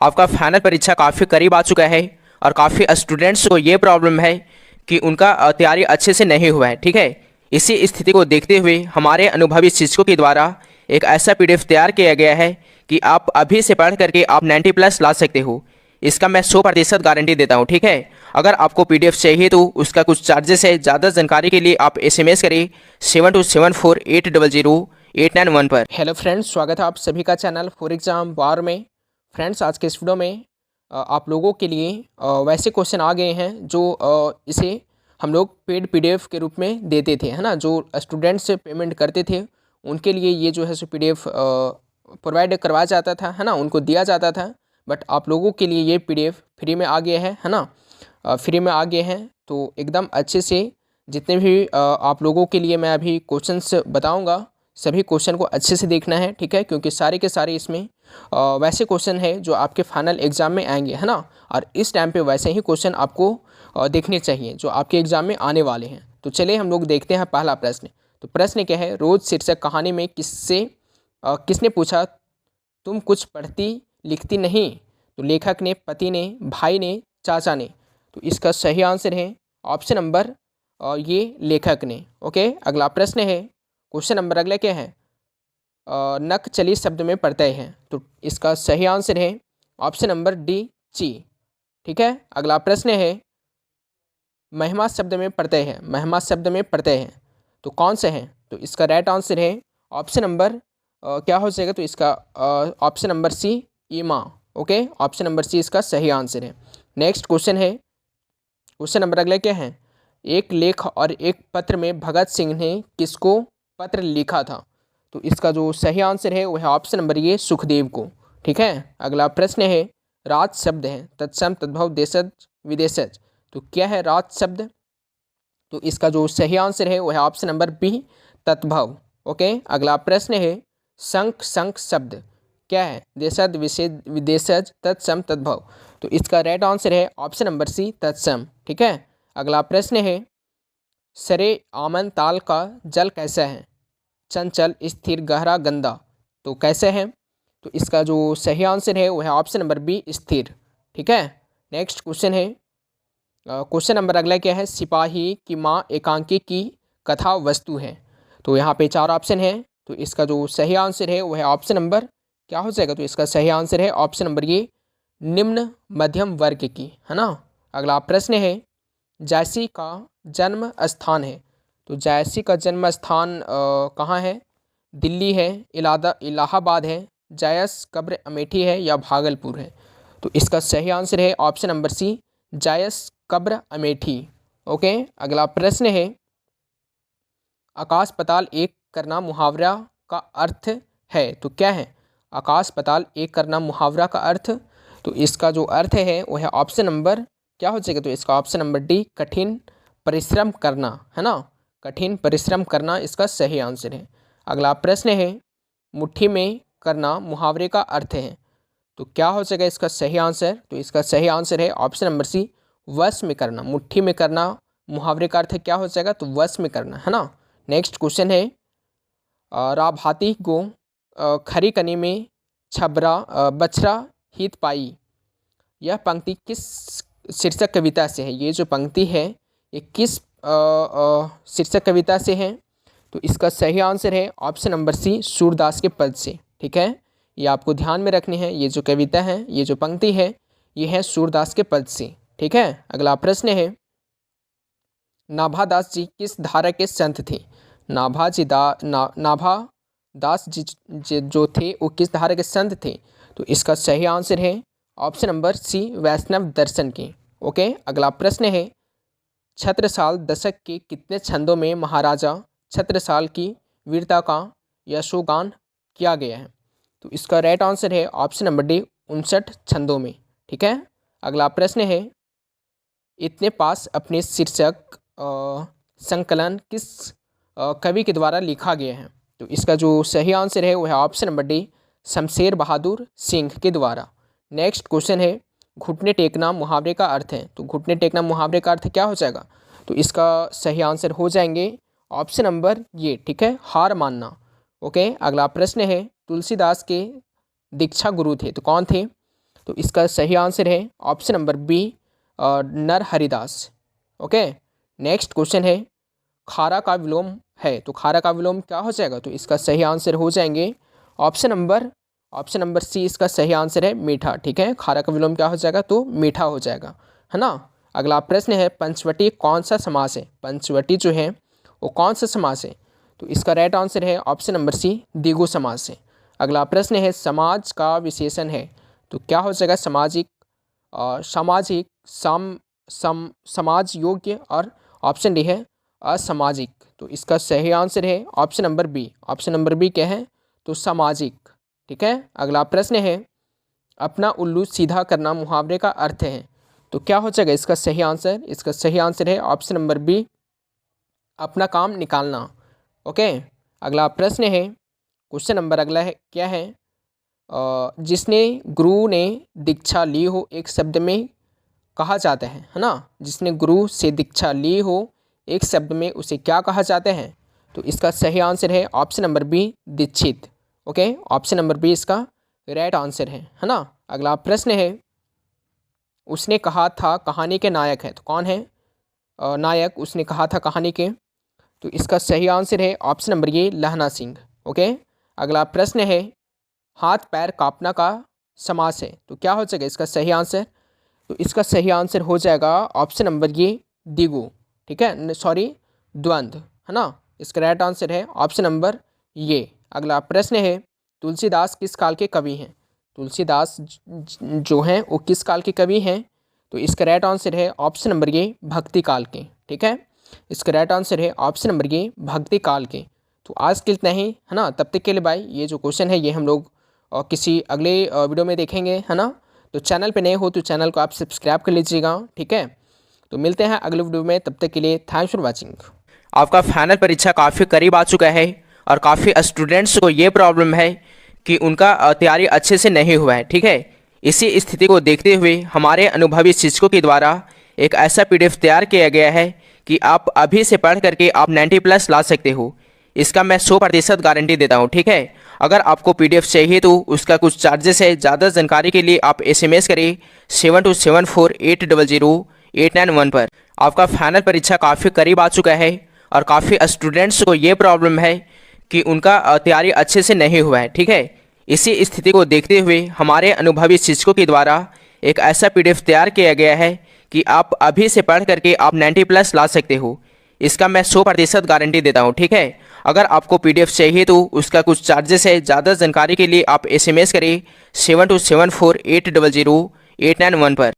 आपका फाइनल परीक्षा काफ़ी करीब आ चुका है और काफ़ी स्टूडेंट्स को ये प्रॉब्लम है कि उनका तैयारी अच्छे से नहीं हुआ है। ठीक है, इसी स्थिति को देखते हुए हमारे अनुभवी शिक्षकों के द्वारा एक ऐसा पीडीएफ तैयार किया गया है कि आप अभी से पढ़ करके आप 90+ ला सकते हो। इसका मैं 100% गारंटी देता हूँ। ठीक है, अगर आपको पीडीएफ चाहिए तो उसका कुछ चार्जेस है। ज़्यादा जानकारी के लिए आप SMS करें 7274800891 पर। हेलो फ्रेंड्स, स्वागत है आप सभी का चैनल फॉर एग्ज़ाम वार में। फ्रेंड्स, आज के इस वीडियो में आप लोगों के लिए वैसे क्वेश्चन आ गए हैं जो इसे हम लोग पेड पीडीएफ के रूप में देते थे, है ना। जो स्टूडेंट्स पेमेंट करते थे उनके लिए ये जो है सो पीडीएफ प्रोवाइड करवाया जाता था, है ना, उनको दिया जाता था। बट आप लोगों के लिए ये पीडीएफ फ्री में आ गया है ना। फ्री में आ गए हैं तो एकदम अच्छे से जितने भी आप लोगों के लिए मैं अभी क्वेश्चंस बताऊंगा, सभी क्वेश्चन को अच्छे से देखना है। ठीक है, क्योंकि सारे के सारे इसमें वैसे क्वेश्चन है जो आपके फाइनल एग्ज़ाम में आएंगे, है ना। और इस टाइम पे वैसे ही क्वेश्चन आपको देखने चाहिए जो आपके एग्ज़ाम में आने वाले हैं। तो चलिए हम लोग देखते हैं पहला प्रश्न। तो प्रश्न क्या है, रोज़ शीर्षक कहानी में किसने पूछा तुम कुछ पढ़ती लिखती नहीं? तो लेखक ने, पति ने, भाई ने, चाचा ने। तो इसका सही आंसर है ऑप्शन नंबर ये लेखक ने। ओके, अगला प्रश्न है, क्वेश्चन नंबर अगला क्या है, नक चली शब्द में प्रत्यय है। तो इसका सही आंसर है ऑप्शन नंबर डी, ची। ठीक है, अगला प्रश्न है, महिमा शब्द में प्रत्यय है, महिमा शब्द में प्रत्यय है तो कौन सा है? तो इसका राइट आंसर है ऑप्शन नंबर क्या हो जाएगा, तो इसका ऑप्शन नंबर सी, ईमा। ओके, ऑप्शन नंबर सी इसका सही आंसर है। नेक्स्ट क्वेश्चन है, क्वेश्चन नंबर अगला क्या है, एक लेख और एक पत्र में भगत सिंह ने किसको पत्र लिखा था? तो इसका जो सही आंसर है वो है ऑप्शन नंबर ये, सुखदेव को। ठीक है, अगला प्रश्न है, राज शब्द है तत्सम तद्भव देशज विदेशज। तो क्या है राज शब्द? तो इसका जो सही आंसर है वो है ऑप्शन नंबर बी, तद्भव। ओके, अगला प्रश्न है, शंख शंख शब्द क्या है? देशज विदेशज तत्सम तद्भव। तो इसका राइट आंसर है ऑप्शन नंबर सी, तत्सम। ठीक है, अगला प्रश्न है, सरे आमन ताल का जल कैसा है? चंचल, स्थिर, गहरा, गंदा। तो कैसे है? तो इसका जो सही आंसर है वो है ऑप्शन नंबर बी, स्थिर। ठीक है, नेक्स्ट क्वेश्चन है, क्वेश्चन नंबर अगला क्या है, सिपाही की माँ एकांकी की कथा वस्तु है। तो यहाँ पे 4 ऑप्शन है। तो इसका जो सही आंसर है वो है ऑप्शन नंबर क्या हो जाएगा, तो इसका सही आंसर है ऑप्शन नंबर ये, निम्न मध्यम वर्ग की, है ना। अगला प्रश्न है, जायसी का जन्म स्थान है। तो जायसी का जन्म स्थान कहाँ है? दिल्ली है, इलाहाबाद है, जायस कब्र अमेठी है या भागलपुर है? तो इसका सही आंसर है ऑप्शन नंबर सी, जायस कब्र अमेठी। ओके, अगला प्रश्न है, आकाश पताल एक करना मुहावरा का अर्थ है। तो क्या है आकाश पताल एक करना मुहावरा का अर्थ? तो इसका जो अर्थ है वो है ऑप्शन नंबर क्या हो जाएगा, तो इसका ऑप्शन नंबर डी, कठिन परिश्रम करना, है ना। कठिन परिश्रम करना इसका सही आंसर है। अगला प्रश्न है, मुट्ठी में करना मुहावरे का अर्थ है। तो क्या हो जाएगा इसका सही आंसर? तो इसका सही आंसर है ऑप्शन नंबर सी, वश में करना। मुट्ठी में करना मुहावरे का अर्थ क्या हो जाएगा, तो वश में करना, है ना। नेक्स्ट क्वेश्चन है, राभाती को खरी कनी में छबरा बछरा हित पाई। यह पंक्ति किस शीर्षक कविता से है? ये जो पंक्ति है ये किस शीर्षक कविता से है? तो इसका सही आंसर है ऑप्शन नंबर सी, सूरदास के पद से। ठीक है, ये आपको ध्यान में रखनी है। ये जो कविता है, ये जो पंक्ति है, ये है सूरदास के पद से। ठीक है, अगला प्रश्न है, नाभादास जी किस धारा के संत थे? नाभादास जी जो थे वो किस धारा के संत थे? तो इसका सही आंसर है ऑप्शन नंबर सी, वैष्णव दर्शन के। ओके, अगला प्रश्न है, छत्रसाल दशक के कितने छंदों में महाराजा छत्रसाल की वीरता का यशोगान किया गया है? तो इसका राइट आंसर है ऑप्शन नंबर डी, 59 छंदों में। ठीक है, अगला प्रश्न है, इतने पास अपने शीर्षक संकलन किस कवि के द्वारा लिखा गया है? तो इसका जो सही आंसर है वो है option number D, Shamsher Bahadur Singh के द्वारा। नेक्स्ट क्वेश्चन है, घुटने टेकना मुहावरे का अर्थ है। तो घुटने टेकना मुहावरे का अर्थ क्या हो जाएगा? तो इसका सही आंसर हो जाएंगे ऑप्शन नंबर ये, ठीक है, हार मानना। ओके, अगला प्रश्न है, तुलसीदास के दीक्षा गुरु थे तो कौन थे? तो इसका सही आंसर है option number B Narharidas. Okay, next question है खारा का विलोम है, तो खारा का विलोम क्या हो जाएगा? तो इसका सही आंसर हो जाएंगे ऑप्शन नंबर सी इसका सही आंसर है मीठा। ठीक है, खारा का विलोम क्या हो जाएगा? तो मीठा हो जाएगा, है ना। अगला प्रश्न है पंचवटी कौन सा समास है? पंचवटी जो है वो कौन सा समास है? तो इसका राइट आंसर है ऑप्शन नंबर सी द्विगु समास है। अगला प्रश्न है समाज का विशेषण है, तो क्या हो जाएगा? सामाजिक, सामाजिक, समाज योग्य, और ऑप्शन डी है असामाजिक। तो इसका सही आंसर है option number B. Option number B क्या है? तो सामाजिक। ठीक है, अगला प्रश्न है अपना उल्लू सीधा करना मुहावरे का अर्थ है, तो क्या हो जाएगा इसका सही आंसर? इसका सही आंसर है ऑप्शन नंबर बी अपना काम निकालना। ओके, अगला प्रश्न है, क्वेश्चन नंबर अगला है क्या है? जिसने गुरु ने दीक्षा ली हो एक शब्द में कहा जाता है ना। जिसने गुरु से दीक्षा ली हो एक शब्द में उसे क्या कहा जाता है? तो इसका सही आंसर है option number B Dikshit. Okay, option number B इसका राइट आंसर है ना। अगला प्रश्न है उसने कहा था कहानी के नायक है, तो कौन है नायक? उसने कहा था कहानी के, तो इसका सही आंसर है ऑप्शन नंबर ये लहना सिंह। ओके, अगला प्रश्न है हाथ पैर कांपना का समास है, तो क्या हो जाएगा इसका सही आंसर? तो इसका सही आंसर हो जाएगा ऑप्शन नंबर ये द्विगु। ठीक है, सॉरी द्वंद्व, है ना। इसका राइट आंसर है ऑप्शन नंबर ये। अगला प्रश्न है तुलसीदास किस काल के कवि हैं? तुलसीदास जो हैं वो किस काल के कवि हैं? तो इसका राइट आंसर है ऑप्शन नंबर ये भक्ति काल के। ठीक है, इसका राइट आंसर है ऑप्शन नंबर ये भक्ति काल के। तो आज के इतना ही, है ना। तब तक के लिए भाई ये जो क्वेश्चन है ये हम लोग किसी अगले वीडियो में देखेंगे, है ना। तो चैनल पे नए हो तो चैनल को आप सब्सक्राइब कर लीजिएगा। ठीक है, तो मिलते हैं अगले वीडियो में, तब तक के लिए थैंक्स फॉर वाचिंग। आपका फाइनल परीक्षा काफ़ी करीब आ चुका है और काफ़ी स्टूडेंट्स को ये प्रॉब्लम है कि उनका तैयारी अच्छे से नहीं हुआ है। ठीक है, इसी स्थिति को देखते हुए हमारे अनुभवी शिक्षकों के द्वारा एक ऐसा PDF तैयार किया गया है कि आप अभी से पढ़ करके आप 90+ ला सकते हो। इसका मैं 100% गारंटी देता हूँ। ठीक है, अगर आपको PDF चाहिए तो उसका कुछ चार्जेस है। ज़्यादा जानकारी के लिए आप SMS करें 7274800891 पर। आपका फाइनल परीक्षा काफ़ी करीब आ चुका है और काफ़ी स्टूडेंट्स को ये प्रॉब्लम है कि उनका तैयारी अच्छे से नहीं हुआ है। ठीक है, इसी स्थिति को देखते हुए हमारे अनुभवी शिक्षकों के द्वारा एक ऐसा PDF तैयार किया गया है कि आप अभी से पढ़ करके आप 90+ ला सकते हो। इसका मैं 100% गारंटी देता हूँ। ठीक है, अगर आपको PDF चाहिए तो उसका कुछ चार्जेस है। ज़्यादा जानकारी के लिए आप SMS करें 7274800891 पर।